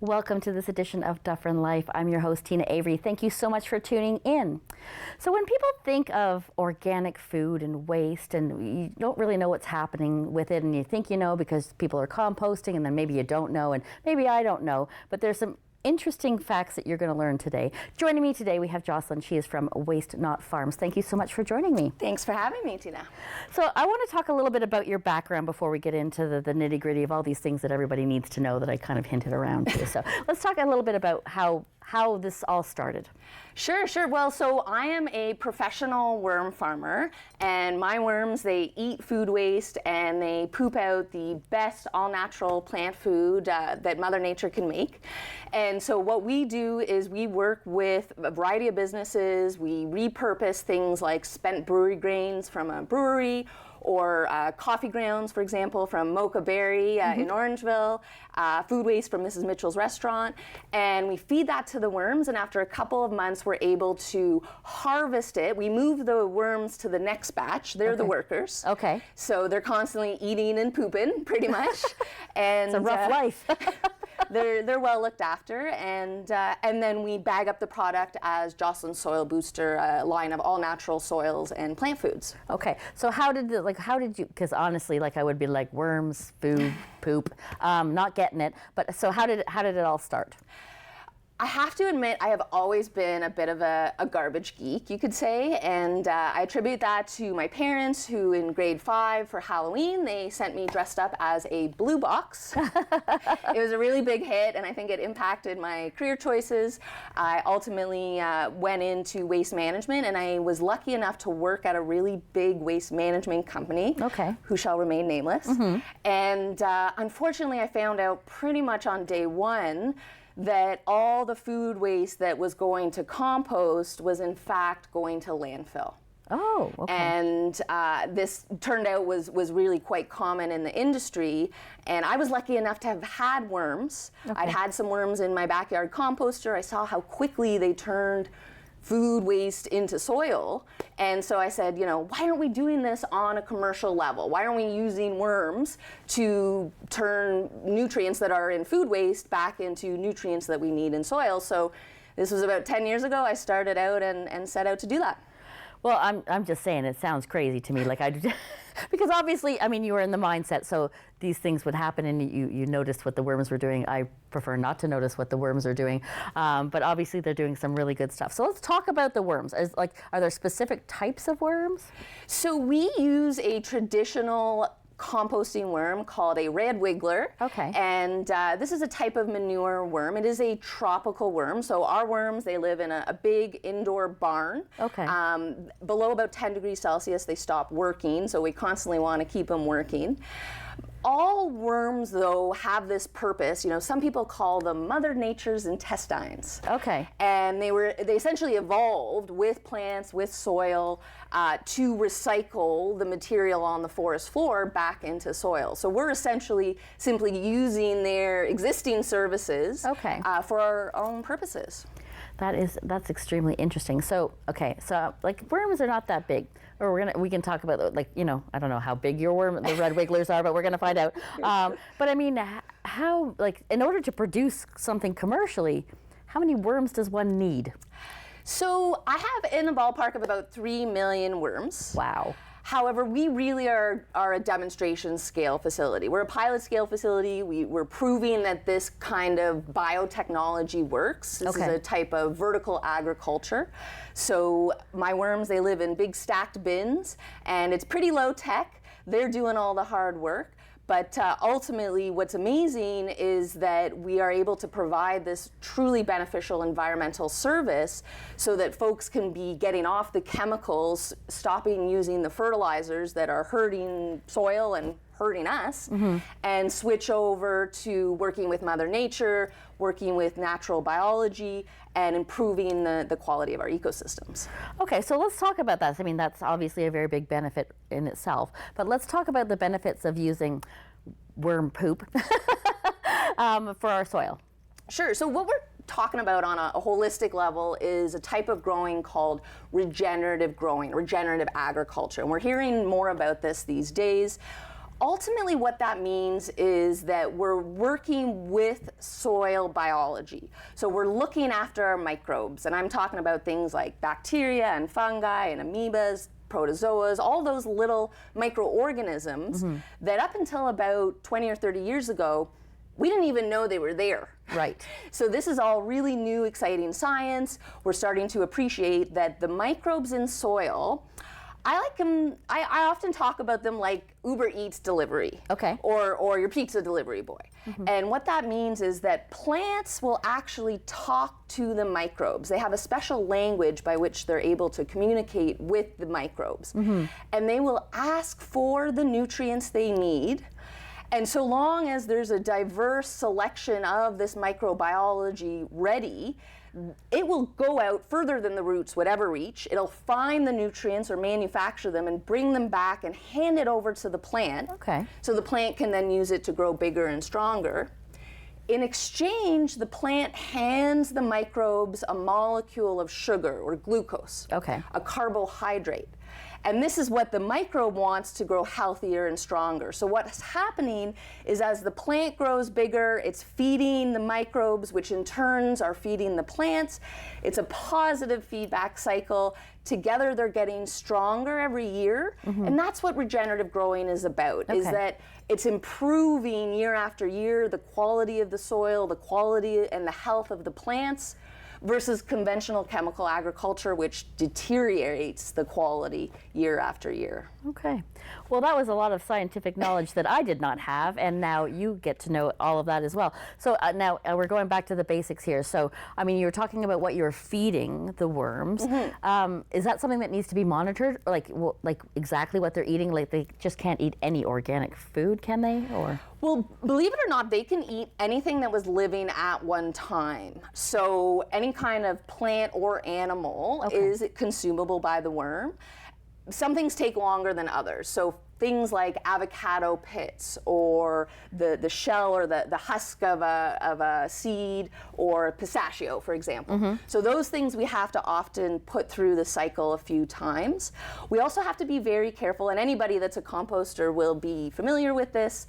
Welcome to this edition of Dufferin Life. I'm your host, Teena Avery. Thank you so much for tuning in. So when people think of organic food and waste, and you don't really know what's happening with it, and you think you know because people are composting, and then maybe you don't know, and maybe I don't know, but there's some interesting facts that you're going to learn today. Joining me today, we have Jocelyn. She is from Waste Not Farms. Thank you so much for joining me. Thanks for having me, Teena. So I want to talk a little bit about your background before we get into the nitty-gritty of all these things that everybody needs to know that I kind of hinted around to. So let's talk a little bit about how this all started. Sure. Well, so I am a professional worm farmer, and my worms, they eat food waste and they poop out the best all-natural plant food that Mother Nature can make. And so what we do is we work with a variety of businesses. We repurpose things like spent brewery grains from a brewery, or coffee grounds, for example, from Mocha Berry in Orangeville, food waste from Mrs. Mitchell's restaurant, and we feed that to the worms, and after a couple of months we're able to harvest it. We move the worms to the next batch. They're the workers. Okay. So they're constantly eating and pooping, pretty much. And it's a rough life. They're well looked after, and then we bag up the product as Jocelyn's Soil Booster, a line of all natural soils and plant foods. Okay, so how did you? Because honestly, I would be like worms, food, poop, not getting it. But so how did it all start? I have to admit, I have always been a bit of a garbage geek, you could say, and I attribute that to my parents, who in grade 5 for Halloween, they sent me dressed up as a blue box. It was a really big hit, and I think it impacted my career choices. I ultimately went into waste management, and I was lucky enough to work at a really big waste management company, who shall remain nameless. And unfortunately, I found out pretty much on day one that all the food waste that was going to compost was in fact going to landfill. Oh, okay. And this turned out was really quite common in the industry, and I was lucky enough to have had worms. I'd had some worms in my backyard composter. I saw how quickly they turned food waste into soil, and so I said, why aren't we doing this on a commercial level? Why aren't we using worms to turn nutrients that are in food waste back into nutrients that we need in soil? So this was about 10 years ago. I started out and set out to do that. Well, I'm just saying, it sounds crazy to me. Because obviously, you were in the mindset, so these things would happen, and you noticed what the worms were doing. I prefer not to notice what the worms are doing, but obviously they're doing some really good stuff. So let's talk about the worms. Are there specific types of worms? So we use a traditional composting worm called a red wiggler. Okay. And this is a type of manure worm. It is a tropical worm. So our worms, they live in a big indoor barn. Okay. Below about 10 degrees Celsius, they stop working. So we constantly want to keep them working. All worms, though, have this purpose. Some people call them Mother Nature's intestines. Okay. And they essentially evolved with plants, with soil, to recycle the material on the forest floor back into soil. So we're essentially simply using their existing services for our own purposes. That's extremely interesting. So worms are not that big, or we can talk about I don't know how big your worm, the red wigglers are, but we're gonna find out. But how in order to produce something commercially, how many worms does one need? So I have in the ballpark of about 3 million worms. Wow. However, we really are a demonstration scale facility. We're a pilot scale facility. We're proving that this kind of biotechnology works. This is a type of vertical agriculture. So my worms, they live in big stacked bins, and it's pretty low tech. They're doing all the hard work. But ultimately, what's amazing is that we are able to provide this truly beneficial environmental service so that folks can be getting off the chemicals, stopping using the fertilizers that are hurting soil and hurting us, and switch over to working with Mother Nature, working with natural biology, and improving the quality of our ecosystems. Okay, so let's talk about that. That's obviously a very big benefit in itself, but let's talk about the benefits of using worm poop for our soil. Sure, so what we're talking about on a holistic level is a type of growing called regenerative growing, regenerative agriculture, and we're hearing more about this these days. Ultimately, what that means is that we're working with soil biology. So we're looking after our microbes, and I'm talking about things like bacteria and fungi and amoebas, protozoas, all those little microorganisms that up until about 20 or 30 years ago, we didn't even know they were there. Right. So this is all really new, exciting science. We're starting to appreciate that the microbes in soil, I like them, I often talk about them like Uber Eats delivery. Okay. Or your pizza delivery boy. And what that means is that plants will actually talk to the microbes. They have a special language by which they're able to communicate with the microbes. And they will ask for the nutrients they need. And so long as there's a diverse selection of this microbiology ready, it will go out further than the roots would ever reach. It'll find the nutrients or manufacture them and bring them back and hand it over to the plant. Okay. So the plant can then use it to grow bigger and stronger. In exchange, the plant hands the microbes a molecule of sugar or glucose, Okay. a carbohydrate. And this is what the microbe wants to grow healthier and stronger. So what's happening is as the plant grows bigger, it's feeding the microbes, which in turns are feeding the plants. It's a positive feedback cycle. Together they're getting stronger every year. And that's what regenerative growing is about, is that it's improving year after year the quality of the soil, the quality and the health of the plants, versus conventional chemical agriculture, which deteriorates the quality year after year. Okay. Well, that was a lot of scientific knowledge that I did not have, and now you get to know all of that as well. So now we're going back to the basics here. So, I mean, you were talking about what you're feeding the worms. Is that something that needs to be monitored? Like exactly what they're eating? Like they just can't eat any organic food, can they? Or? Well, believe it or not, they can eat anything that was living at one time. So any kind of plant or animal is consumable by the worm. Some things take longer than others. So things like avocado pits or the shell or the husk of a seed or pistachio, for example. So those things we have to often put through the cycle a few times. We also have to be very careful, and anybody that's a composter will be familiar with this.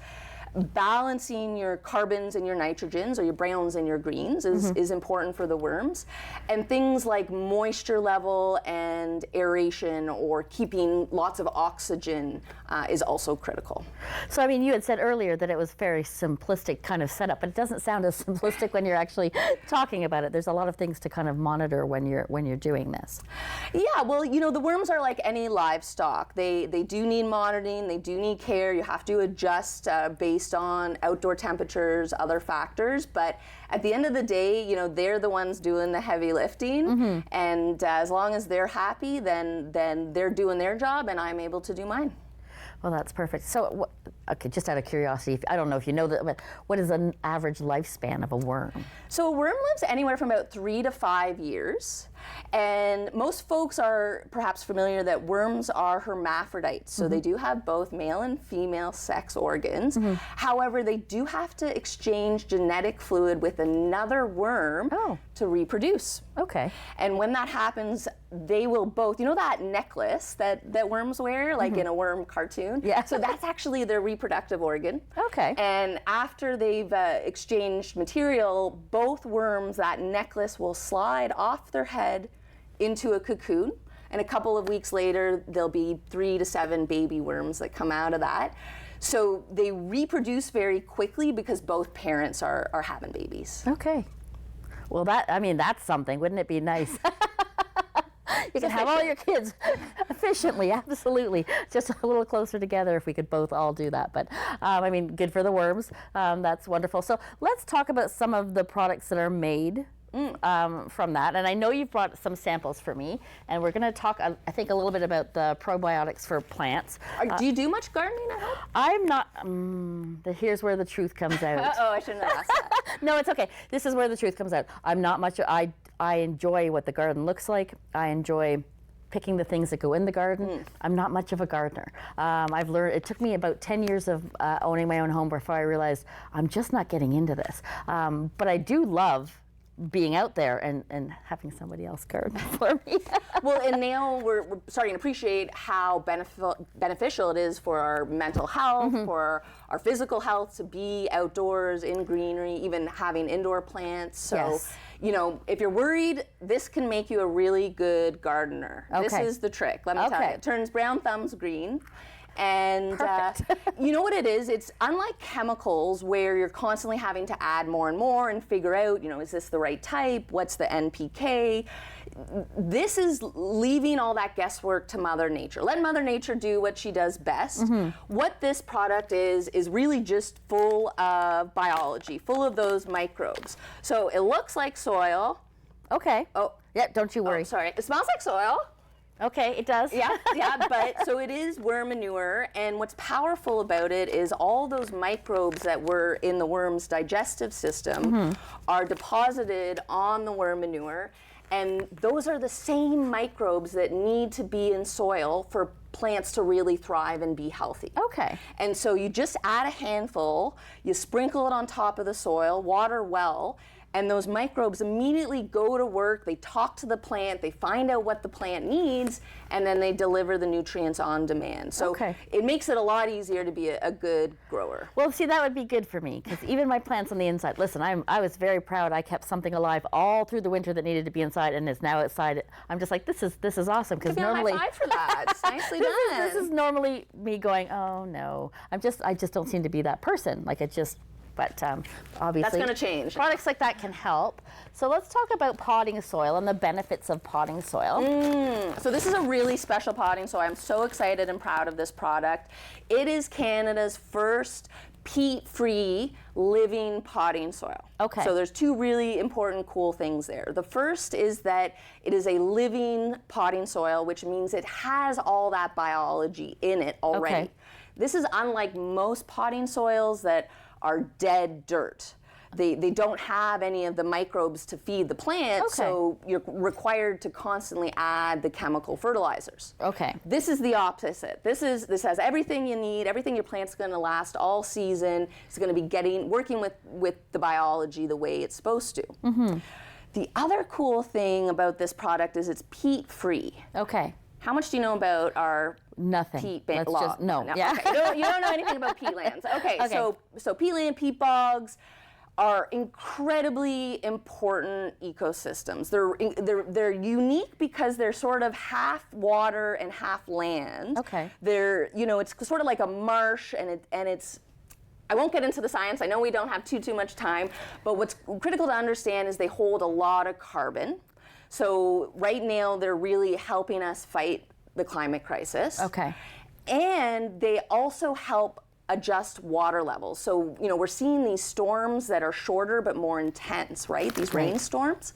Balancing your carbons and your nitrogens, or your browns and your greens, is important for the worms. And things like moisture level and aeration, or keeping lots of oxygen, is also critical. So, I mean, you had said earlier that it was very simplistic kind of setup, but it doesn't sound as simplistic when you're actually talking about it. There's a lot of things to kind of monitor when you're doing this. Yeah, well, you know, the worms are like any livestock. They do need monitoring, they do need care. You have to adjust based on outdoor temperatures, other factors, but at the end of the day, you know, they're the ones doing the heavy lifting, and as long as they're happy, then they're doing their job, and I'm able to do mine. Well, that's perfect. So, okay, just out of curiosity, I don't know if you know that, but what is an average lifespan of a worm? So a worm lives anywhere from about 3 to 5 years. And most folks are perhaps familiar that worms are hermaphrodites. So they do have both male and female sex organs. However, they do have to exchange genetic fluid with another worm to reproduce. Okay. And when that happens, they will both, you know that necklace that worms wear, like in a worm cartoon? Yeah. So that's actually their reproductive organ. Okay. And after they've exchanged material, both worms, that necklace will slide off their head into a cocoon. And a couple of weeks later, there'll be 3 to 7 baby worms that come out of that. So they reproduce very quickly because both parents are having babies. Okay. Well, that's something. Wouldn't it be nice? You can have all your kids efficiently, absolutely. Just a little closer together if we could both all do that. But I mean, good for the worms. That's wonderful. So let's talk about some of the products that are made from that. And I know you've brought some samples for me, and we're going to talk, I think, a little bit about the probiotics for plants. Do you do much gardening at home? I'm not, here's where the truth comes out. Uh-oh, I shouldn't have asked that. No, it's okay. This is where the truth comes out. I'm not much, I enjoy what the garden looks like. I enjoy picking the things that go in the garden. I'm not much of a gardener. I've learned, it took me about 10 years of owning my own home before I realized I'm just not getting into this. But I do love being out there and having somebody else garden for me. Well, and now we're starting to appreciate how beneficial it is for our mental health, for our physical health, to be outdoors in greenery, even having indoor plants. So, you know, if you're worried, this can make you a really good gardener. This is the trick, let me tell you. It turns brown thumbs green. And you know what it is? It's unlike chemicals where you're constantly having to add more and more and figure out, you know, is this the right type? What's the NPK? This is leaving all that guesswork to Mother Nature. Let Mother Nature do what she does best. What this product is really just full of biology, full of those microbes. So it looks like soil. Okay. Oh, yeah, don't you worry. Oh, sorry. It smells like soil. Okay, it does. Yeah, but so it is worm manure, and what's powerful about it is all those microbes that were in the worm's digestive system are deposited on the worm manure, and those are the same microbes that need to be in soil for plants to really thrive and be healthy. Okay. And so you just add a handful, you sprinkle it on top of the soil, water well, and those microbes immediately go to work, they talk to the plant, they find out what the plant needs, and then they deliver the nutrients on demand. So it makes it a lot easier to be a good grower. Well, see, that would be good for me, because even my plants on the inside, listen, I was very proud I kept something alive all through the winter that needed to be inside and is now outside. I'm just like, this is awesome, because normally... Give me a high five for that. It's nicely done. This is normally me going, oh no, I just don't seem to be that person. Like it just... But obviously, that's going to change. Products like that can help. So let's talk about potting soil and the benefits of potting soil. So this is a really special potting soil. I'm so excited and proud of this product. It is Canada's first peat-free living potting soil. Okay. So there's two really important cool things there. The first is that it is a living potting soil, which means it has all that biology in it already. Okay. This is unlike most potting soils that are dead dirt. They don't have any of the microbes to feed the plant, so you're required to constantly add the chemical fertilizers. Okay. This is the opposite. This has everything you need, everything your plant's going to last all season. It's going to be working with the biology the way it's supposed to. The other cool thing about this product is it's peat-free. Okay. How much do you know about our Nothing. peat Let's law? just, no. Yeah. Okay. You don't know anything about peatlands. Okay. So peatland, peat bogs are incredibly important ecosystems. They're unique because they're sort of half water and half land. Okay. It's sort of like a marsh, and it's. I won't get into the science. I know we don't have too much time, but what's critical to understand is they hold a lot of carbon. So right now, they're really helping us fight the climate crisis. Okay. And they also help adjust water levels. So, we're seeing these storms that are shorter but more intense, right? These rainstorms.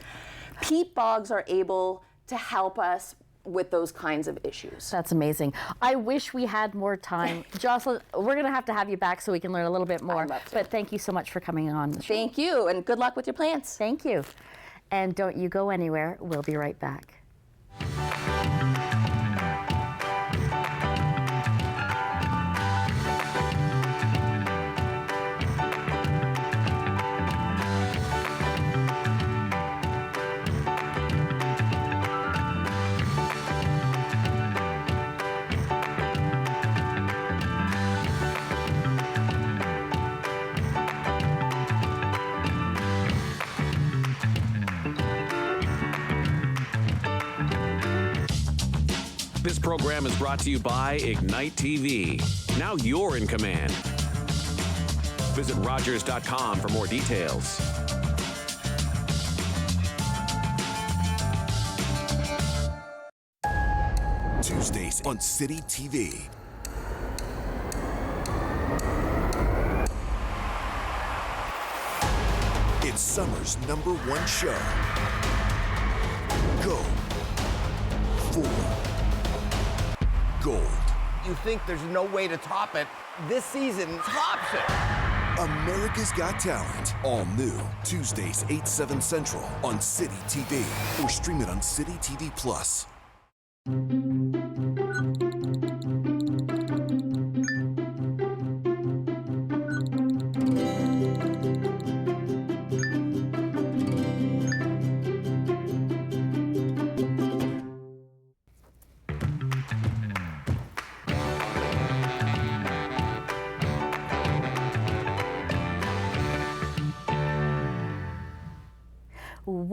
Peat bogs are able to help us with those kinds of issues. That's amazing. I wish we had more time. Jocelyn, we're going to have you back so we can learn a little bit more. I'd love to. But thank you so much for coming on the show. Thank you, and good luck with your plants. Thank you. And don't you go anywhere. We'll be right back. This program is brought to you by Ignite TV. Now you're in command. Visit Rogers.com for more details. Tuesdays on City TV. It's summer's #1 show. Go for gold. You think there's no way to top it? This season tops it. America's Got Talent. All new. Tuesdays, 8, 7 Central on City TV. Or stream it on City TV Plus.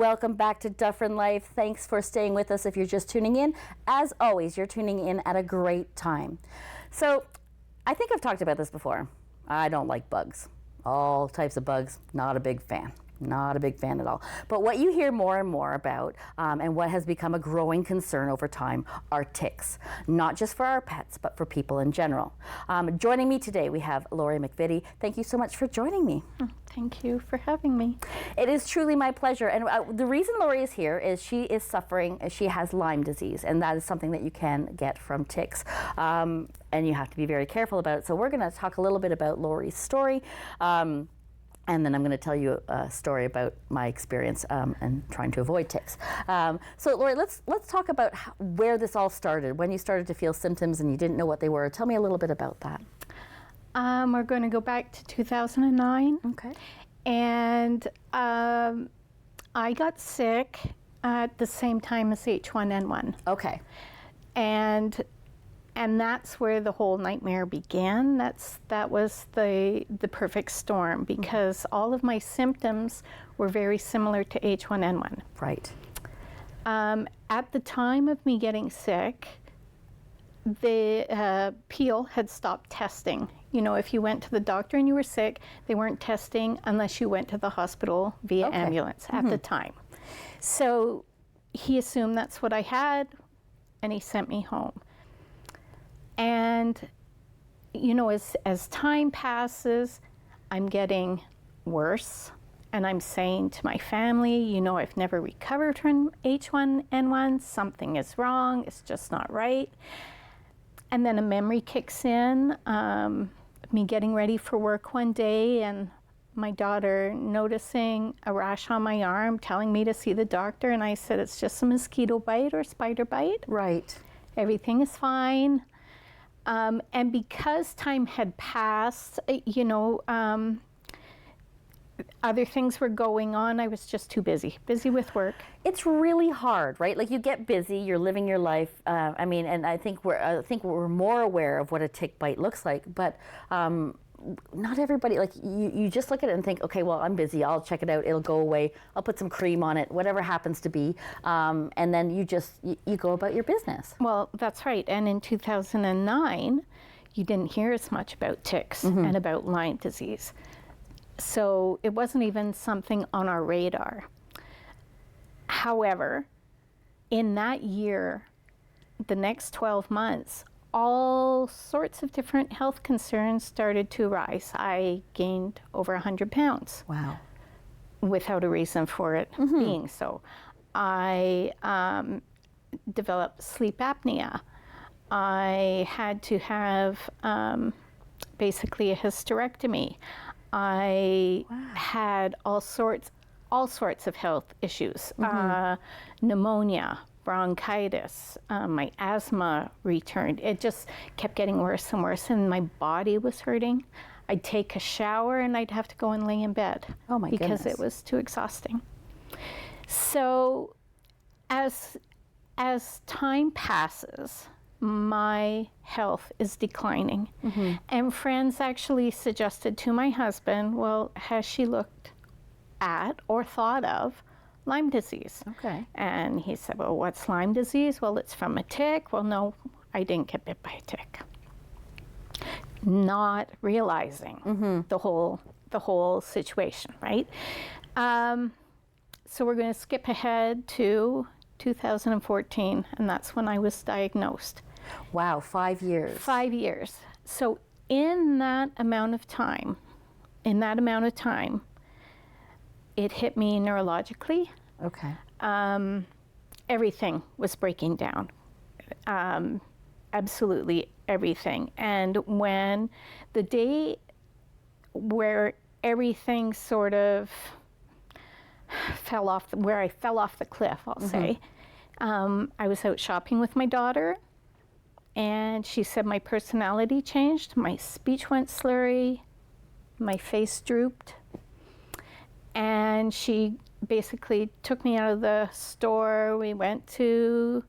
Welcome back to Dufferin Life. Thanks for staying with us if you're just tuning in. As always, you're tuning in at a great time. So, I think I've talked about this before. I don't like bugs. All types of bugs, not a big fan. Not a big fan at all. But what you hear more and more about, and what has become a growing concern over time, are ticks. Not just for our pets, but for people in general. Joining me today, we have Lori McVitie. Thank you so much for joining me. Thank you for having me. It is truly my pleasure. And the reason Lori is here is she has Lyme disease, and that is something that you can get from ticks. And you have to be very careful about it. So we're going to talk a little bit about Lori's story. And then I'm going to tell you a story about my experience and trying to avoid ticks. So Lori, let's talk about where this all started, when you started to feel symptoms and you didn't know what they were. Tell me a little bit about that. We're going to go back to 2009. Okay. And I got sick at the same time as H1N1. Okay. And that's where the whole nightmare began. That was the perfect storm, because all of my symptoms were very similar to H1N1. Right. At the time of me getting sick, the Peel had stopped testing. You know, if you went to the doctor and you were sick, they weren't testing unless you went to the hospital via ambulance at the time. So he assumed that's what I had, and he sent me home. And, you know, as time passes, I'm getting worse. And I'm saying to my family, you know, I've never recovered from H1N1. Something is wrong. It's just not right. And then a memory kicks in, me getting ready for work one day and my daughter noticing a rash on my arm, telling me to see the doctor. And I said, it's just a mosquito bite or spider bite. Right. Everything is fine. And because time had passed, you know, other things were going on. I was just too busy with work. It's really hard, right? Like, you get busy, you're living your life. I mean, and I think we're more aware of what a tick bite looks like, but not everybody, like, you just look at it and think, okay, well, I'm busy, I'll check it out, it'll go away, I'll put some cream on it, whatever happens to be, and then you go about your business. Well, that's right. And in 2009, you didn't hear as much about ticks and about Lyme disease. So it wasn't even something on our radar. However, in that year, the next 12 months, all sorts of different health concerns started to arise. I gained over 100 pounds. Wow. Without a reason for it being so. I developed sleep apnea. I had to have basically a hysterectomy. I had all sorts of health issues, pneumonia, bronchitis, my asthma returned. It just kept getting worse and worse, and my body was hurting. I'd take a shower and I'd have to go and lay in bed because it was too exhausting. So as time passes, my health is declining. And friends actually suggested to my husband, well, has she looked at or thought of Lyme disease? Okay. And he said, well, what's Lyme disease? Well, it's from a tick. Well, no, I didn't get bit by a tick. Not realizing the whole situation, right? So we're going to skip ahead to 2014, and that's when I was diagnosed. Wow, 5 years. 5 years. So in that amount of time, it hit me neurologically. Okay. Everything was breaking down. Absolutely everything. And when the day where everything sort of fell off, where I fell off the cliff, I'll say, I was out shopping with my daughter, and she said my personality changed, my speech went slurry, my face drooped, and she basically took me out of the store. We went to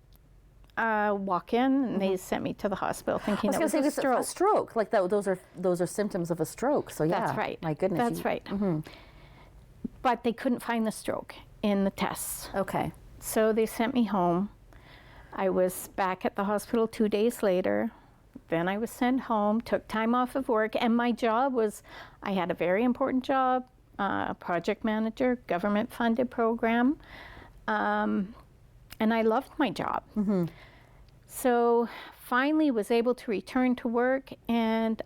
walk-in, and they sent me to the hospital thinking it was a stroke. A stroke, like that, those are symptoms of a stroke. So yeah, that's right. My goodness. That's right. But they couldn't find the stroke. in the tests. Okay. So they sent me home. I was back at the hospital 2 days later. Then I was sent home, took time off of work, and my job was, I had a very important job, project manager, government-funded program, and I loved my job. So finally was able to return to work, and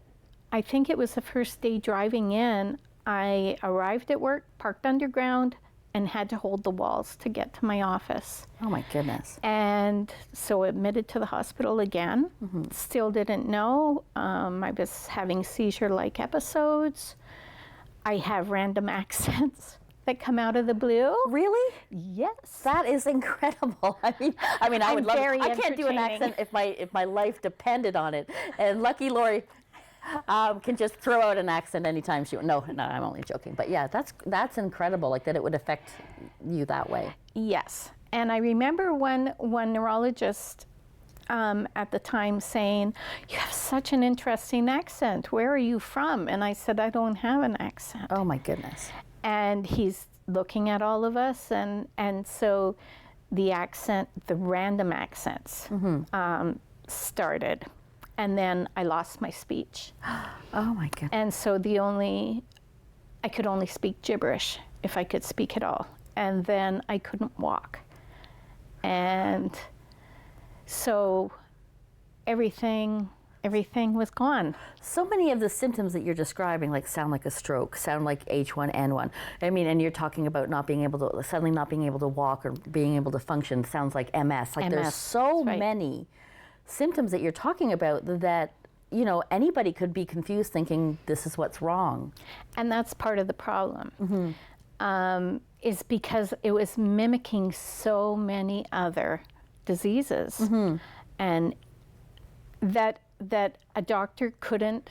I think it was the first day driving in, I arrived at work, parked underground, and had to hold the walls to get to my office. Oh my goodness. And so admitted to the hospital again. Still didn't know. I was having seizure-like episodes. I have random accents that come out of the blue. Really? Yes. That is incredible. I mean, I would love. very I can't do an entertaining. accent if my life depended on it. And lucky Lori can just throw out an accent anytime she. No, I'm only joking. But yeah, that's incredible. Like that it would affect you that way. Yes. And I remember one neurologist at the time saying, "You have such an interesting accent. Where are you from?" And I said, "I don't have an accent." Oh my goodness. And he's looking at all of us, and so the random accents started. And then I lost my speech. Oh my goodness. And so I could only speak gibberish if I could speak at all. And then I couldn't walk. And so everything was gone. So many of the symptoms that you're describing sound like a stroke, sound like H1N1. I mean, and you're talking about suddenly not being able to walk or being able to function sounds like MS. Like there's so many symptoms that you're talking about that, anybody could be confused thinking this is what's wrong. And that's part of the problem, is because it was mimicking so many other diseases. And that a doctor couldn't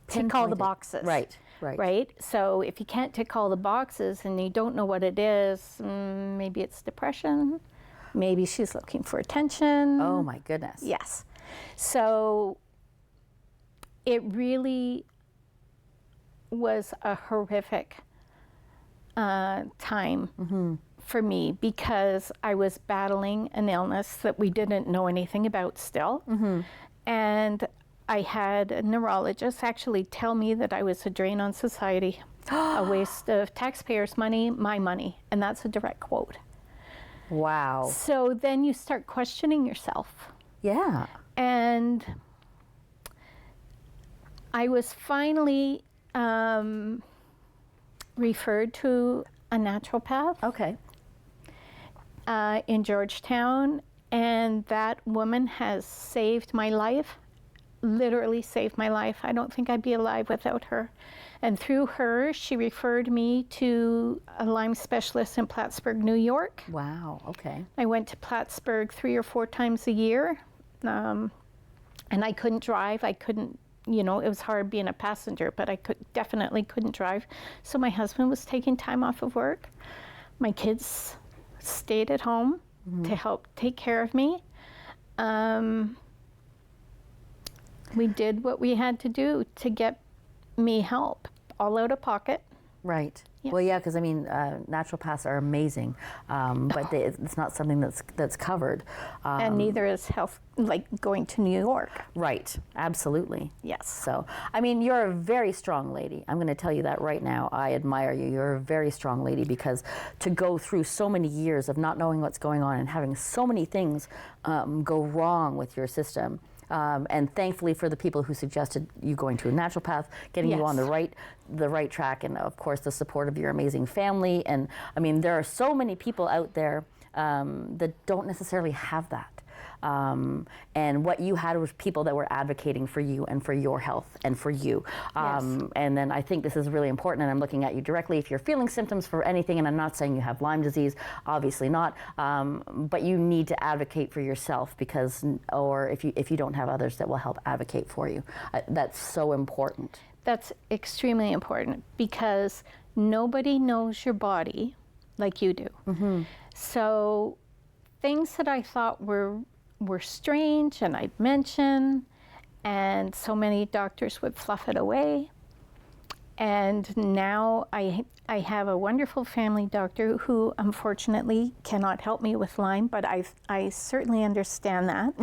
tick all the boxes. Right? So if you can't tick all the boxes and you don't know what it is, maybe it's depression, maybe she's looking for attention. Oh my goodness. Yes. So it really was a horrific time for me because I was battling an illness that we didn't know anything about still. And I had a neurologist actually tell me that I was a drain on society, a waste of taxpayers' money, my money. And that's a direct quote. Wow. So then you start questioning yourself. Yeah. And I was finally referred to a naturopath. Okay. In Georgetown, and that woman has saved my life, literally saved my life. I don't think I'd be alive without her. And through her, she referred me to a Lyme specialist in Plattsburgh, New York. Wow, okay. I went to Plattsburgh 3 or 4 times a year, and I couldn't drive. I couldn't, it was hard being a passenger, but I definitely couldn't drive. So my husband was taking time off of work. My kids stayed at home to help take care of me. We did what we had to do to get me help, all out of pocket. Right. Yes. Well, yeah, because naturopaths are amazing, but it's not something that's covered. And neither is health, like going to New York. Right. Absolutely. Yes. So, you're a very strong lady. I'm going to tell you that right now. I admire you. You're a very strong lady because to go through so many years of not knowing what's going on and having so many things go wrong with your system. And thankfully for the people who suggested you going to a naturopath, getting you on the right track, and of course the support of your amazing family. And there are so many people out there that don't necessarily have that. And what you had was people that were advocating for you and for your health and for you. And then I think this is really important, and I'm looking at you directly. If you're feeling symptoms for anything, and I'm not saying you have Lyme disease, obviously not, but you need to advocate for yourself or if you don't have others that will help advocate for you. That's so important. That's extremely important because nobody knows your body like you do. So things that I thought were strange and I'd mention, and so many doctors would fluff it away. And now I have a wonderful family doctor who unfortunately cannot help me with Lyme, but I certainly understand that.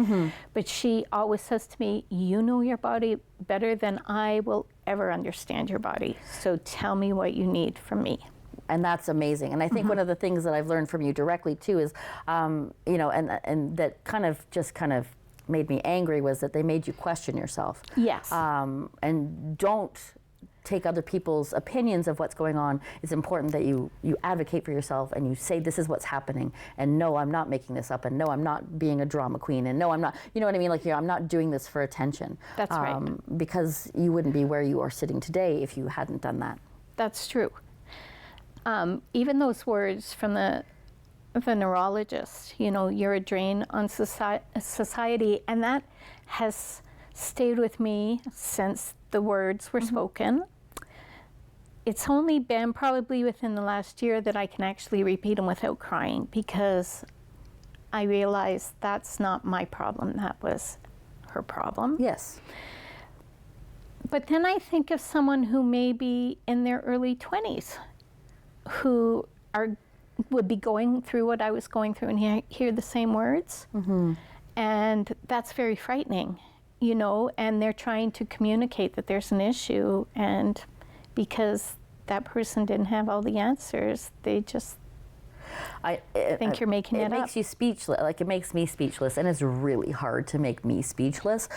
But she always says to me, you know your body better than I will ever understand your body. So tell me what you need from me. And that's amazing. And I think one of the things that I've learned from you directly too is, you know, and that kind of made me angry was that they made you question yourself. Yes. And don't take other people's opinions of what's going on. It's important that you advocate for yourself and you say this is what's happening, and no, I'm not making this up, and no, I'm not being a drama queen, and no, I'm not, you know what I mean, like, I'm not doing this for attention. That's right. Because you wouldn't be where you are sitting today if you hadn't done that. That's true. Even those words from the neurologist, you know, you're a drain on society, and that has stayed with me since the words were spoken. It's only been probably within the last year that I can actually repeat them without crying, because I realized that's not my problem, that was her problem. Yes. But then I think of someone who may be in their early 20s, who would be going through what I was going through and hear the same words. And that's very frightening, you know, and they're trying to communicate that there's an issue, and because that person didn't have all the answers, they just think you're making it up. It makes you speechless, like it makes me speechless, and it's really hard to make me speechless.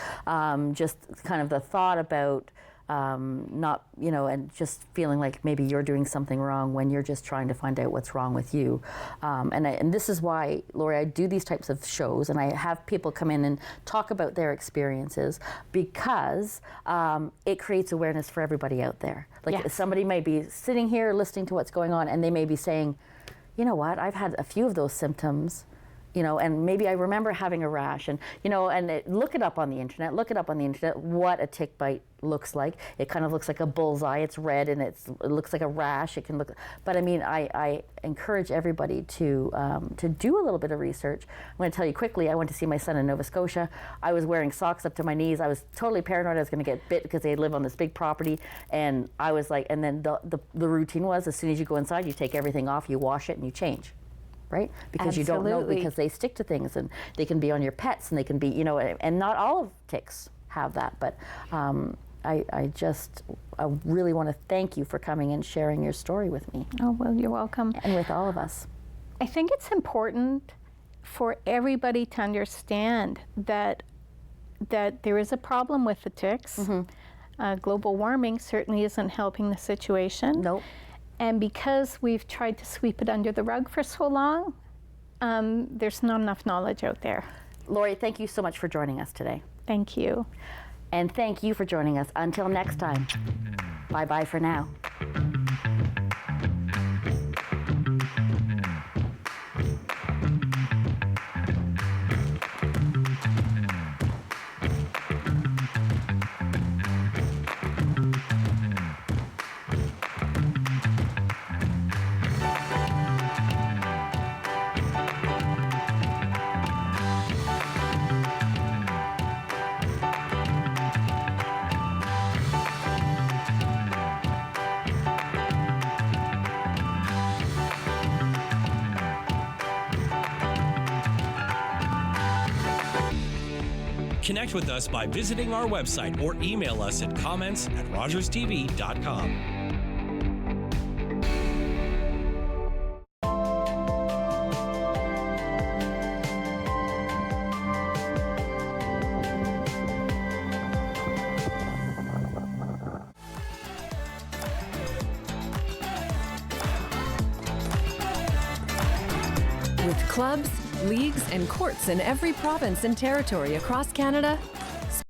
Just kind of the thought about not, you know, and just feeling like maybe you're doing something wrong when you're just trying to find out what's wrong with you. And this is why, Lori, I do these types of shows, and I have people come in and talk about their experiences, because it creates awareness for everybody out there. Like, Yes. somebody may be sitting here listening to what's going on, and they may be saying, you know what, I've had a few of those symptoms, you know, and maybe I remember having a rash, and, you know, and look it up on the internet, what a tick bite looks like. It kind of looks like a bullseye, it's red, and it looks like a rash. It can look, but I mean, I encourage everybody to do a little bit of research. I'm going to tell you quickly, I went to see my son in Nova Scotia. I was wearing socks up to my knees. I was totally paranoid I was going to get bit because they live on this big property, and I was like, and then the routine was, as soon as you go inside, you take everything off, you wash it, and you change. Right? Because you don't know, because they stick to things, and they can be on your pets, and they can be, you know, and not all of ticks have that, but I really want to thank you for coming and sharing your story with me. Oh, well, you're welcome. And with all of us. I think it's important for everybody to understand that there is a problem with the ticks. Global warming certainly isn't helping the situation. Nope. And because we've tried to sweep it under the rug for so long, there's not enough knowledge out there. Lori, thank you so much for joining us today. Thank you. And thank you for joining us. Until next time, bye-bye for now. Connect with us by visiting our website or email us at comments@rogerstv.com. With clubs, leagues, and courts in every province and territory across Canada,